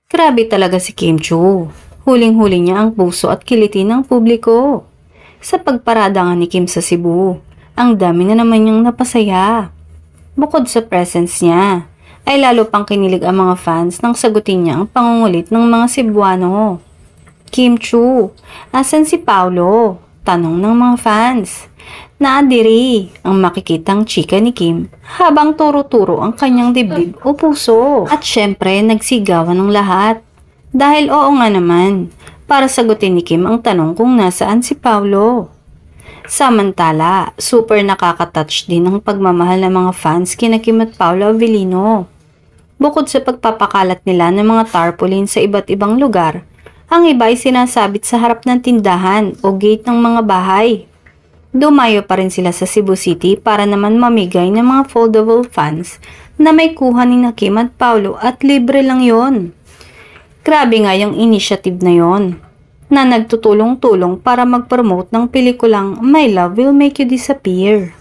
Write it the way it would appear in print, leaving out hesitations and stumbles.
Grabe talaga si Kim Chu. Huling-huli niya ang puso at kiliti ng publiko. Sa pagparada nga ni Kim sa Cebu, ang dami na naman niyang napasaya. Bukod sa presence niya, ay lalo pang kinilig ang mga fans nang sagutin niya ang pangungulit ng mga Cebuano. Kim Chu, asan si Paolo? Tanong ng mga fans. Naadiri ang makikitang chika ni Kim habang turo-turo ang kanyang dibdib o puso. At syempre nagsigawan ng lahat. Dahil oo nga naman, para sagutin ni Kim ang tanong kung nasaan si Paolo. Samantala, super nakaka-touch din ang pagmamahal ng mga fans kina Kim at Paolo Avellino. Bukod sa pagpapakalat nila ng mga tarpaulin sa iba't ibang lugar, ang iba ay sinasabit sa harap ng tindahan o gate ng mga bahay. Dumayo pa rin sila sa Cebu City para naman mamigay ng mga foldable fans na may kuha ni Kim at Paolo at libre lang yon. Grabe nga yung initiative na yon, na nagtutulong-tulong para mag-promote ng pelikulang My Love Will Make You Disappear.